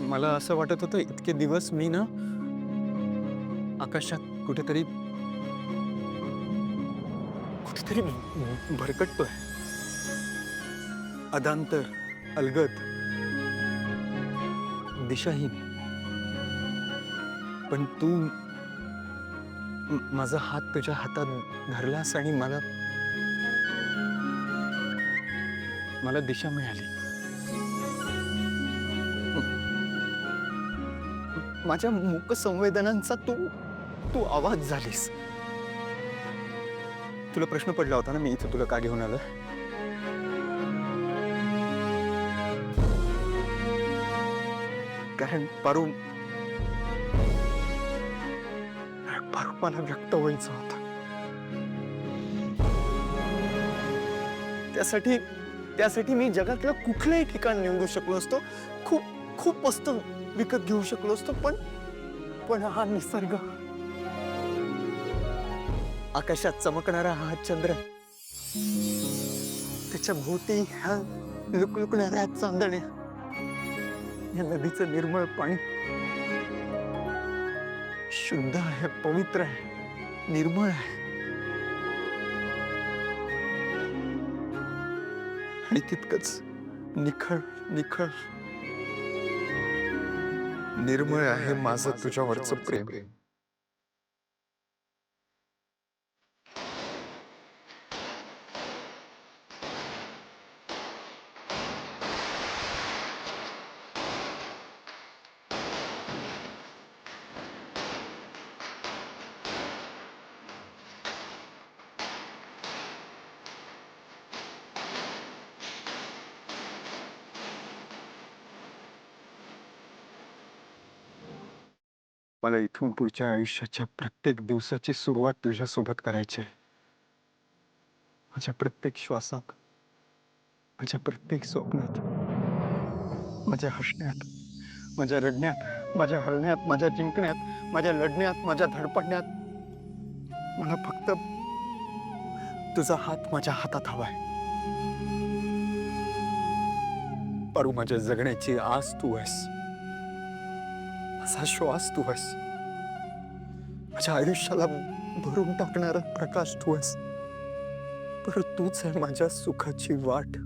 मला असं वाटत होतं इतके दिवस मी ना आकाशात कुठेतरी कुठेतरी भरकटतोय. अदांतर, अलगद, दिशाहीन. पण तू माझा हात तुझ्या हातात धरलास आणि मला मला दिशा मिळाली. माझ्या मूक संवेदनांचा तू तू आवाज झालीस. तुला प्रश्न पडला होता ना मी इथे तुला का घेऊन आलं. कारण पारू पारू मला व्यक्त व्हायचं होतं. त्यासाठी त्यासाठी मी जगातलं कुठलंही ठिकाण निवडू शकलो असतो. खूप खूप वस्तू विकत घेऊ शकलो असतो. पण हा निसर्ग, आकाशात चमकणारा हा चंद्र, त्याच्या भोवती ह्या लुकलुकणाऱ्या चांदण्या, या नदीचं निर्मळ पाणी शुद्ध आहे, पवित्र आहे, निर्मळ आहे. आणि तितकंच निखळ निखळ निर्मळ आहे माझं तुझ्यावरचं प्रेम. मला इथून पुढच्या आयुष्याच्या प्रत्येक दिवसाची सुरुवात तुझ्यासोबत करायची आहे. माझ्या प्रत्येक श्वासात, माझ्या प्रत्येक स्वप्नात, माझ्या हसण्यात, माझ्या रडण्यात, माझ्या हरण्यात, माझ्या जिंकण्यात, माझ्या लढण्यात, माझ्या धडपडण्यात मला फक्त तुझा हात माझ्या हातात हवाय. पारू, माझ्या जगण्याची आस तू आहेस, माझा श्वास तू आहेस, माझ्या आयुष्याला भरून टाकणारा प्रकाश तू आहेस. परत तूच आहे माझ्या सुखाची वाट.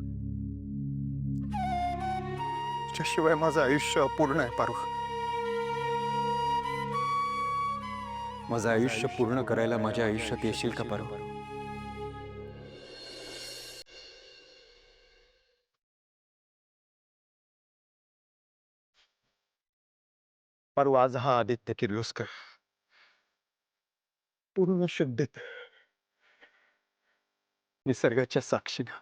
तुझ्याशिवाय माझं आयुष्य अपूर्ण आहे पारू. माझं आयुष्य पूर्ण करायला माझ्या आयुष्यात येशील का पारू? पारू, आज हा आदित्य किर्लोस्कर पूर्ण शुद्धीत निसर्गाच्या साक्षीनं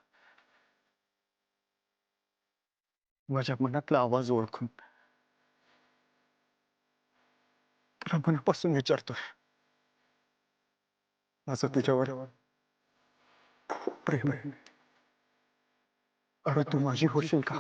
माझ्या मनातला आवाज ओळखून तुला मनापासून विचारतोय, माझं तुझ्यावर खूप प्रेम आहे. अरे तू माझी होशील का?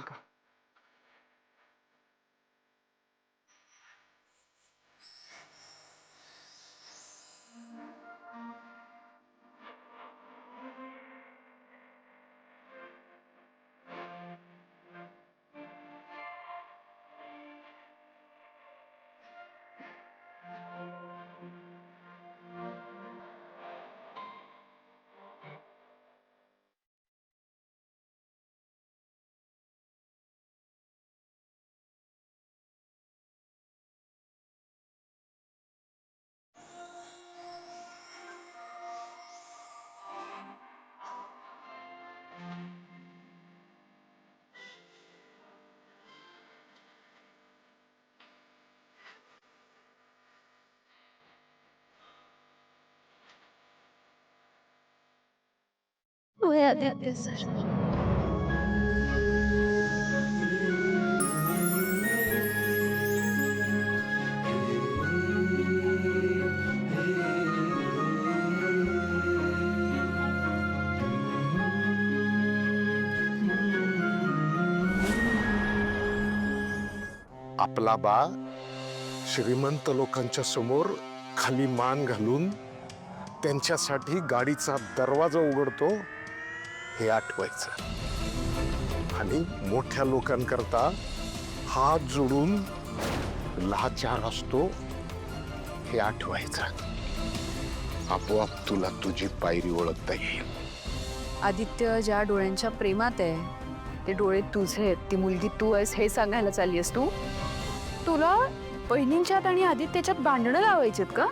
वय आदित्य सर. आपला बाळ श्रीमंत लोकांच्या समोर खाली मान घालून त्यांच्यासाठी गाडीचा दरवाजा उघडतो हे आठवायचं. आणि मोठ्या लोकांकरता हात जोडून लाचार असतो हे आठवायचं. आपोआप तुला तुझी पायरी ओळखता येईल. आदित्य ज्या डोळ्यांच्या प्रेमात आहे ते डोळे तुझे आहेत, ती मुलगी तू आहेस हे सांगायला चालली आहेस तू? तुला वहिनींच्यात आणि आदित्यच्यात भांडणं लावायचेत का?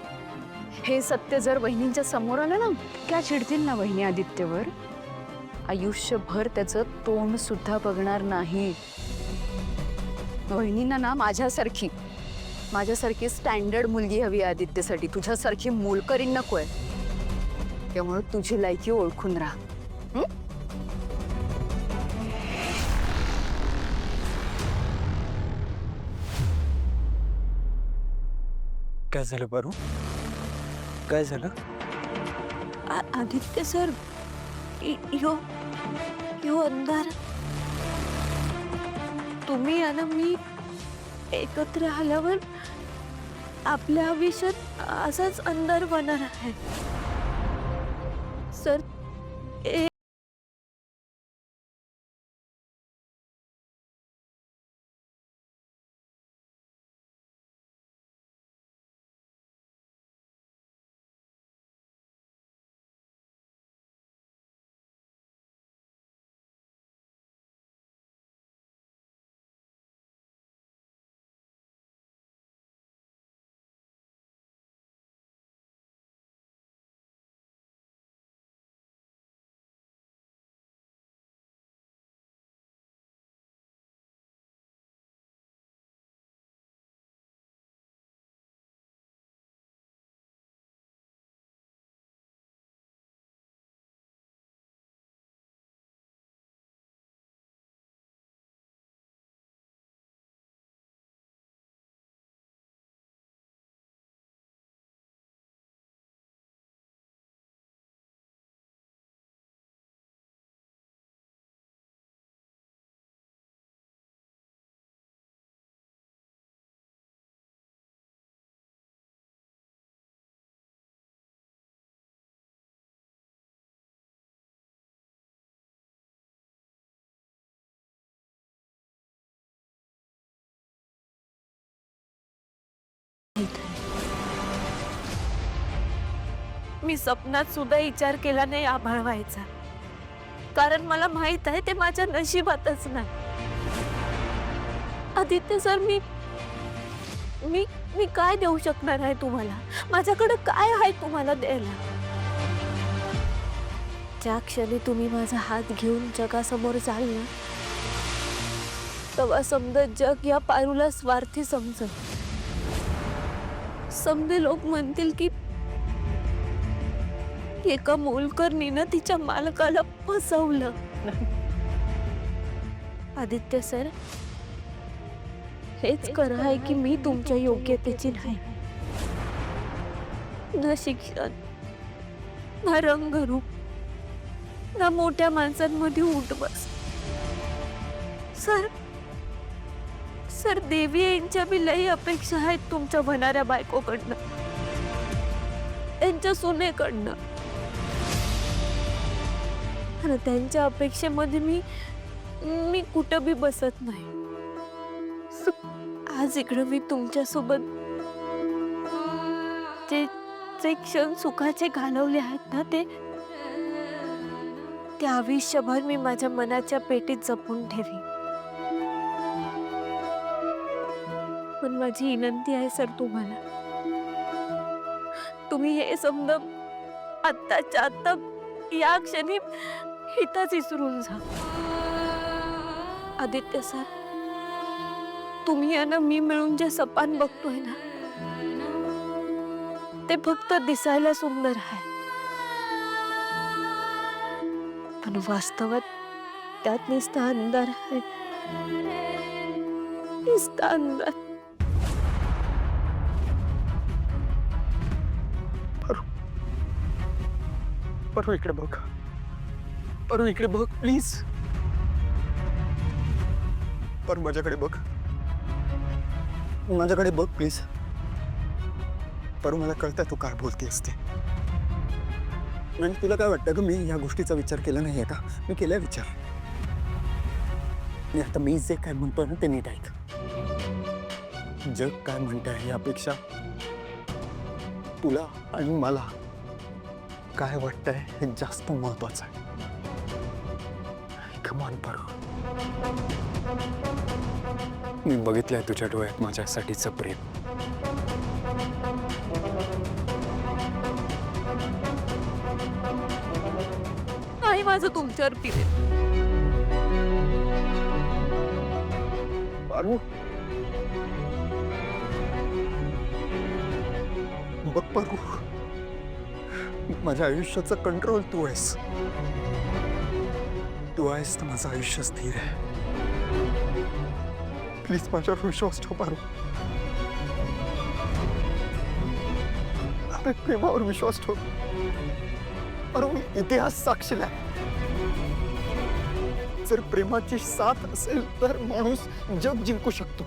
हे सत्य जर वहिनींच्या समोर आलं ना, क्या चिडतील ना वहिनी आदित्यवर. आयुष्यभर त्याचं तोंड सुद्धा बघणार नाही. वहिनींना ना माझ्यासारखी स्टँडर्ड मुलगी हवी आहे आदित्यसाठी. तुझ्यासारखी मोलकरी नकोय. त्यामुळे तुझी लायकी ओळखून राहा. काय झालं पारू? काय झालं? आदित्य सर, यो अंधार तुम्ही आणि मी एकत्र आल्यावर आपल्या आयुष्यात असाच अंधार होणार आहे सर. मी स्वप्नात सुद्धा विचार केला नाही आभाळ व्हायचा, कारण मला माहित आहे ते माझ्या नशिबातच नाही. आदित्य सर, मी काय देऊ शकणार आहे तुम्हाला? माझ्याकडे काय आहे तुम्हाला द्यायला? ज्या क्षणी तुम्ही माझा हात घेऊन जगासमोर जाल ना, तेव्हा समजत जग या पारूला स्वार्थी समजत. समजे लोक म्हणतील की एका मोलकरणीनं तिच्या मालकाला फसवलं. आदित्य सर, हेच खरं आहे की मी तुमच्या योग्यतेची नाही. ना शिक्षण, ना रंगरूप, ना मोठ्या माणसांमध्ये उठबस. सर देवी यांच्या बी लई अपेक्षा आहेत तुमच्या होणाऱ्या बायकोकडनं, त्यांच्या सुनेकडनं. आणि त्यांच्या अपेक्षेमध्ये मी कुठं बी बसत नाही. आज इकडं मी तुमच्यासोबत जे क्षण सुखाचे घालवले आहेत ना, ते आयुष्यभर मी माझ्या मनाच्या पेटीत जपून ठेवी. पण माझी विनंती आहे सर तुम्हाला, तुम्ही हे समजा आत्ताच्या आत्ता या क्षणी हिताच विसरून जा. आदित्य सर, तुम्ही आणि मी मिळून जे सपान बघतोय ना, ते फक्त दिसायला सुंदर आहे, पण वास्तवात त्यात नुसता अंधार आहे. नुसता अंधार. परू इकडे बघ. परू इकडे बघ प्लीज. परू माझ्याकडे बघ. माझ्याकडे बघ प्लीज. परू मला कळतंय तू काय बोलते असते. म्हणजे तुला काय वाटतं का मी या गोष्टीचा विचार केला नाहीये का? मी केलाय विचार. आणि आता मी जे काय म्हणतोय ना ते नीट ऐक. जग काय म्हणते आहे यापेक्षा तुला आणि मला काय वाटतंय हे जास्त महत्वाचं आहे. कमान पारू, मी बघितलंय तुझ्या डोळ्यात माझ्यासाठीचं प्रेम. नाही माझं तुमच्यावर प्रेम. पारू, बघ पारू, माझ्या आयुष्याचा कंट्रोल तू आहेस. तू आहेस तर माझं आयुष्य स्थिर आहे. प्लीज माझ्यावर विश्वास ठेव पारू. अरे प्रेमावर विश्वास ठेव पारू. इतिहास साक्षीला आहे. जर प्रेमाची साथ असेल तर माणूस जग जिंकू शकतो.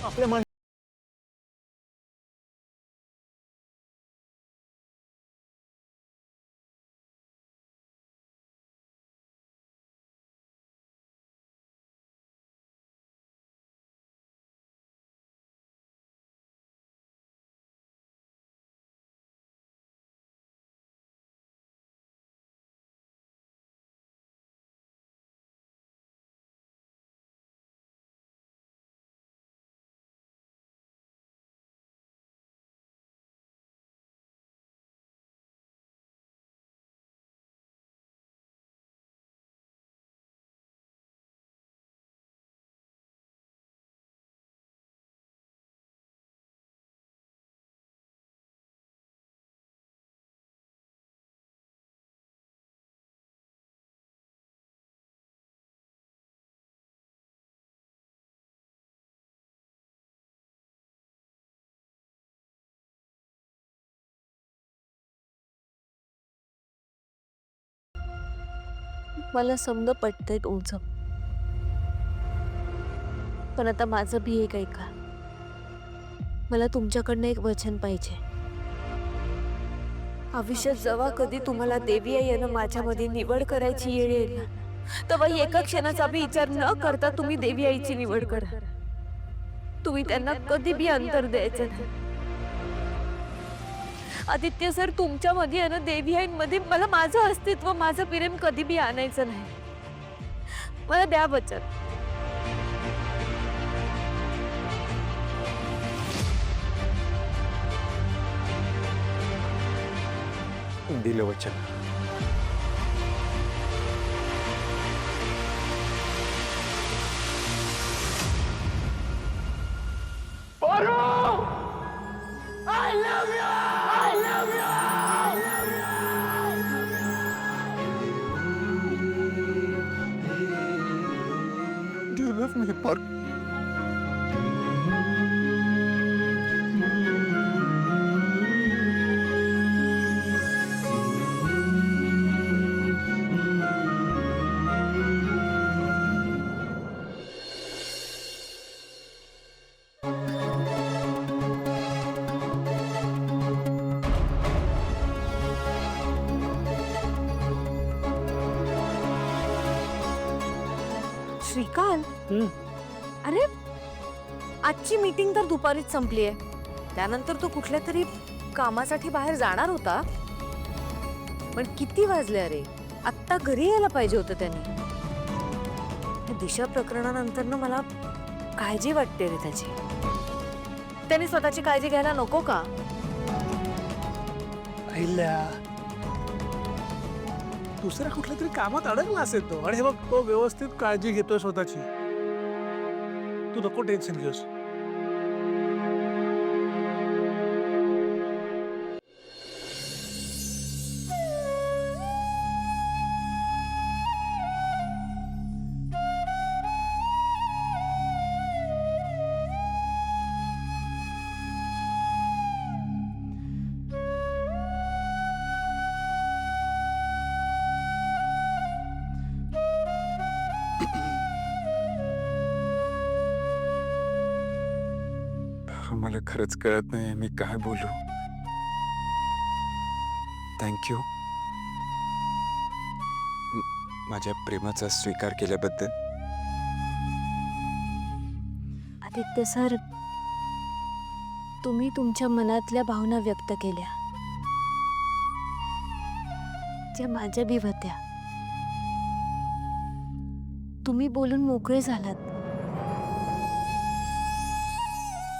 आपल्या मला समज पटतंय तुमचं, पण आता माझं भी एक ऐका. मला तुमच्याकडनं एक वचन पाहिजे. आयुष्यात जेव्हा कधी तुम्हाला देवी आई यानं माझ्यामध्ये निवड करायची येळ येईल ना, तेव्हा एका क्षणाचा बी विचार न करता तुम्ही देवी आईची निवड करा. तुम्ही त्यांना कधी बी अंतर द्यायचं नाही. आदित्य सर, तुमच्यामध्ये आहे ना देवी आईंमध्ये मला माझं अस्तित्व, माझं प्रेम कधी बी आणायचं नाही. मला द्या वचन. दिलं वचन. Do you love me, Park? Shrikant, अरे आजची मीटिंग तर दुपारीच संपली आहे. त्यानंतर तू कुठल्या तरी कामासाठी बाहेर जाणार होता. पण किती वाजले अरे, आत्ता घरी यायला पाहिजे होतं त्यांनी. या दिशा प्रकरणानंतर ना मला काळजी वाटते रे त्याची. त्यांनी स्वतःची काळजी घ्यायला नको का? अहिल्या, दुसऱ्या कुठल्या तरी कामात अडकला असेल तो, आणि हे बघ तो व्यवस्थित काळजी घेतोय स्वतःची. तू नको टेन्शन घेऊस. मला खरंच कळत नाही मी काय बोलू. थँक्यू माझ्या प्रेमाचा स्वीकार केल्याबद्दल. आदित्य सर, तुम्ही तुमच्या मनातल्या भावना व्यक्त केल्या, ज्या माझ्या बी होत्या. तुम्ही बोलून मोकळे झालात,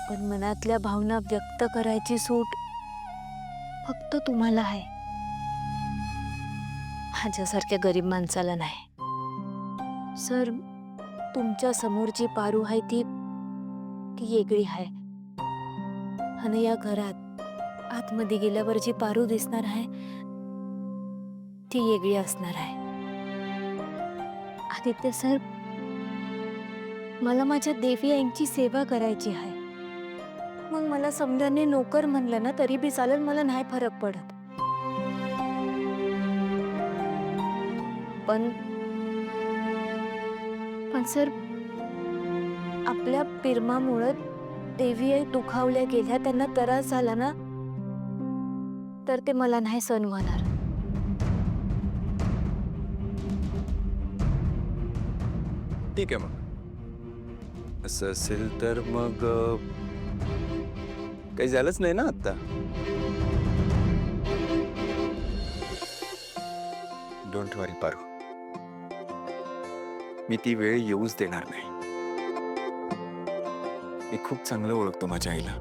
पण मनातल्या भावना व्यक्त करायची सूट फक्त तुम्हाला आहे, माझ्यासारख्या गरीब माणसाला नाही. सर, तुमच्या समोर जी पारू आहे ती वेगळी आहे, आणि या घरात आतमध्ये गेल्यावर जी पारू दिसणार आहे ती वेगळी असणार आहे. आदित्य सर, मला माझ्या देवी आईंची सेवा करायची आहे. मग मला समजाने नोकर म्हणलं ना तरी बी चालेल, मला नाही फरक पडत. पण सर, आपल्या प्रेमामुळे देवी आई दुखावल्या गेल्या, त्यांना त्रास झाला ना तर ते मला नाही सहन होणार. ठीक आहे, मग असं असेल तर मग काही झालंच नाही ना आता. डोंट वरी पारू, मी ती वेळ येऊच देणार नाही. मी खूप चांगलं ओळखतो माझ्या आईला,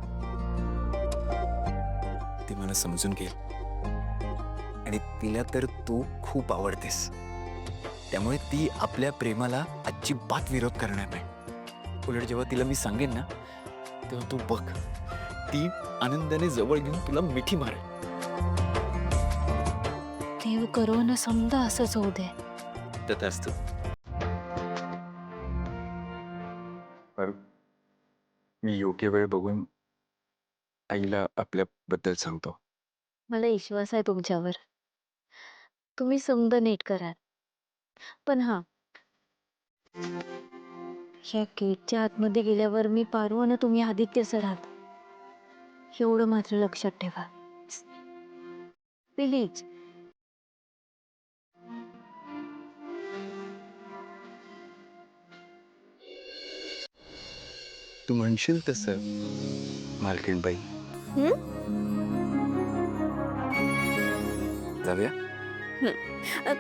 ती मला समजून घेईल, आणि तिला तर तू खूप आवडतेस, त्यामुळे ती आपल्या प्रेमाला अजिबात विरोध करणार नाही. उलट जेव्हा तिला मी सांगेन ना तेव्हा तू बघ, ती आनंदाने जवळ घेऊन तुला मिठी मारेल. देव करो ना समजा असंच होऊ दे. तथास्तु. मी योग्य वेळ बघून आईला आपल्याबद्दल सांगतो. मला विश्वास आहे तुमच्यावर, तुम्ही समजा नीट कराल. पण हा, ह्या गेटच्या आतमध्ये गेल्यावर मी पारू आणि तुम्ही आदित्य सर आहात, एवढं मात्र लक्षात ठेवा प्लीज. तू म्हणशील तसं मालकीणबाई. जाऊया?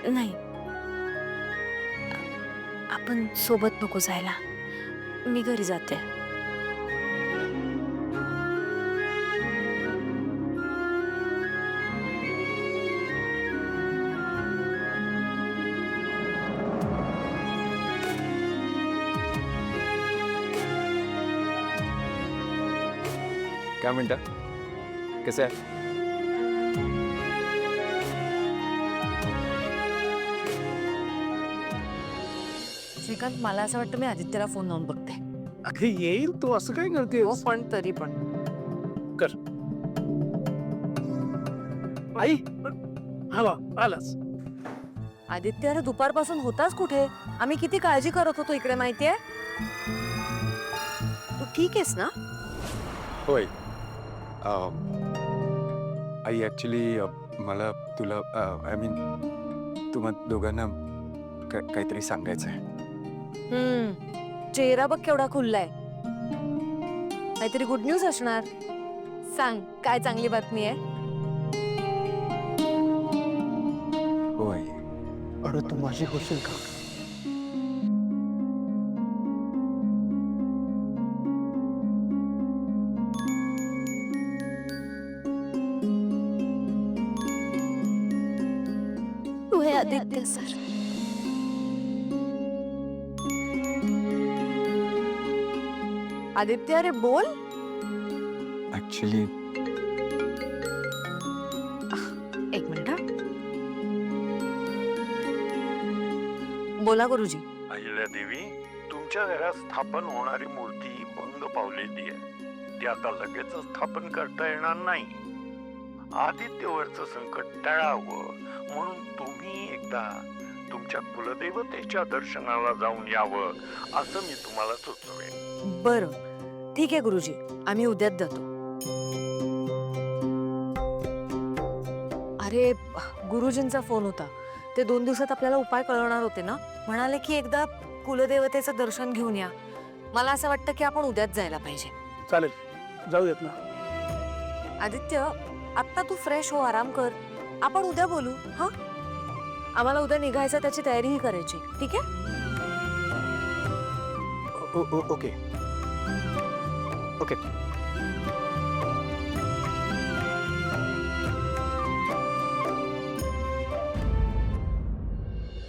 नाही, आपण सोबत नको जायला, मी घरी जाते. काय म्हणता, कसं आहे? श्रीकांत, मला असं वाटतं मी आदित्यला फोन लावून बघते. अगं येईल तो, असं काय करते? हो, पण तरी पण आई, हवा आलाच. आदित्य, अरे दुपारपासून होताच कुठे? आम्ही किती काळजी करत होतो इकडे, माहितीये? तू ठीक आहेस ना? होय. आई ॲक्च्युली मला तुला आय मीन तुम्हा दोघांना काहीतरी सांगायचं आहे. चेहरा बघ केवढा खुललाय. काहीतरी गुड न्यूज असणार. सांग, काय चांगली बातमी आहे? होय. अरे तू माझी होशील का? तू हे आदित्य सर. आदित्य, अरे बोल. ॲक्च्युली एक मिनिट हा. बोला गुरुजी. अहिल्या देवी, तुमच्या घरात स्थापन होणारी मूर्ती भंग पावलेली आहे. ती आता लगेच स्थापन करता येणार नाही. आदित्यवरचं संकट टळावं म्हणून तुम्ही एकदा तुमच्या कुलदेवतेच्या दर्शनाला जाऊन यावं असं मी तुम्हाला सुचवेन. बरं, ठीक आहे गुरुजी, आम्ही उद्याच जातो. अरे, गुरुजींचा फोन होता. ते 2 दिवसात आपल्याला उपाय कळवणार होते ना. म्हणाले की एकदा कुलदेवतेचं दर्शन घेऊन या. मला असं वाटतं की आपण उद्याच जायला पाहिजे. चालेल, जाऊयात ना. आदित्य, आत्ता तू फ्रेश हो, आराम कर. आपण उद्या बोलू. हा, आम्हाला उद्या निघायचं, त्याची तयारीही करायची. ठीक आहे? Okay okay